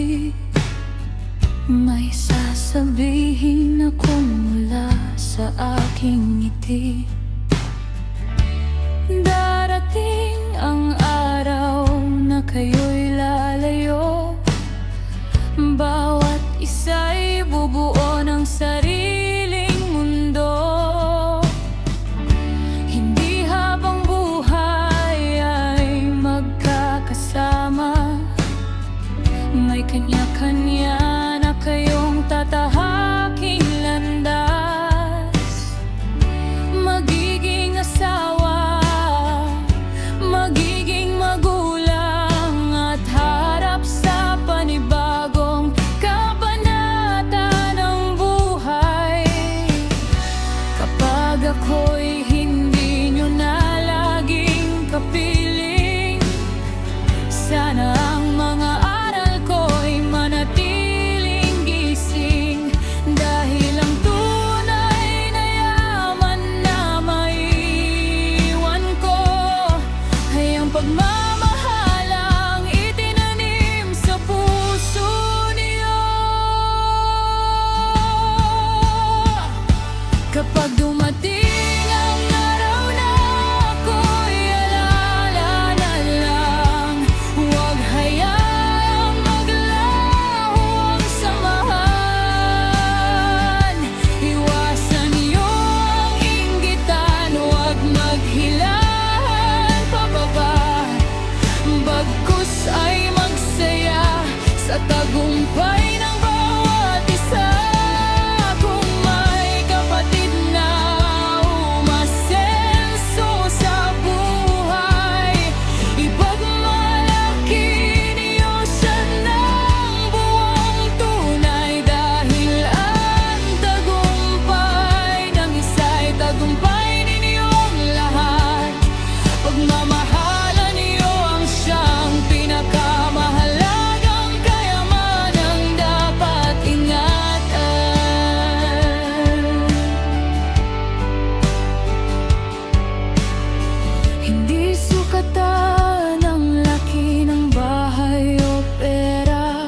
ngumiti. May sasabihin akong mula sa aking ngiti. Darating ang araw na kayo'y lalayo. Bawat isa'y bubuo ng sariling mundo. Hindi habang buhay ay magkakasama. May kanya-kanya na kayong tatahaking landas. Magiging asawa, magiging magulang, at harap sa panibagong kabanata ng buhay. Kapag ako'y hindi nyo na laging kapiling, sana ang mga aral ko'y manatiling gising. Dahil ang tunay na yaman na maiwan ko ay ang pagmamahalang itinanim sa puso niyo. Kapag dumating ang araw na ako'y alala na lang, huwag hayaang maglaho ang samahan. Iwasan niyo ang inggitan, huwag maghilahan pababa. Bagkus ay magsaya sa tagumpay ng bawat isa. Kung may kapatid na umasenso sa buhay, ipagmalaki niyo siya ng buong tunay. Dahil ang tagumpay ng isa'y tagumpay ninyong lahat. Pagmamahalan niyo ang siyang pinakamahalagang kayamanang dapat ingatan. Hindi sukatan ang laki ng bahay o pera,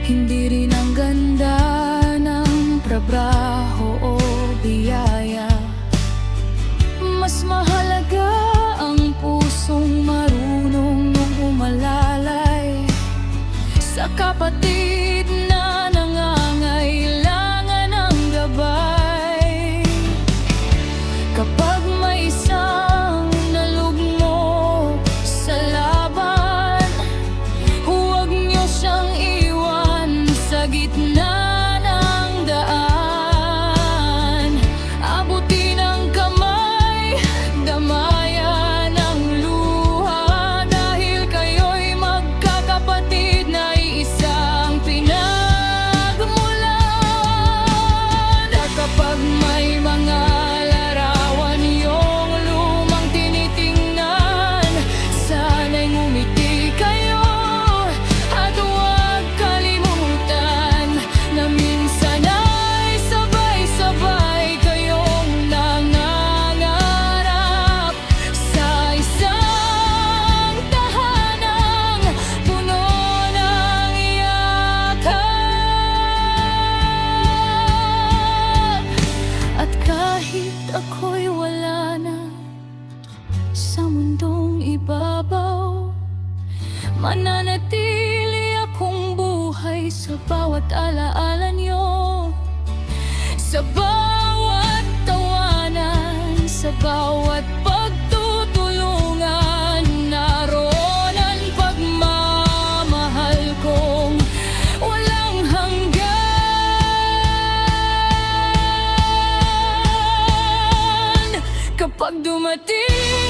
hindi rin ang ganda ng trabaho o biyaya. Mas mahalaga ang pusong marunong umalalay sa kapatid na nangangailangan ng gabay. Kapag may isang nalugmo sa laban, huwag niyo siyang iwan sa gitna ng daan. Abutin ang kamay, damayan ang luha. Dahil kayo'y magkakapatid na isang pinagmulan. At kapag may mga larawan yung lumang tinitingnan, sana'y ngumiti kayo at huwag kalimutan na minsan ay sabay-sabay kayong nangangarap sa isang tahanang puno ng yakap. At kahit ako'y wala na sa mundong ibabaw, mananatili akong buhay sa bawat alaala niyo. Sa bawat tawanan, sa bawat pagtutulungan, naroon ang pagmamahal kong walang hanggan. Kapag dumating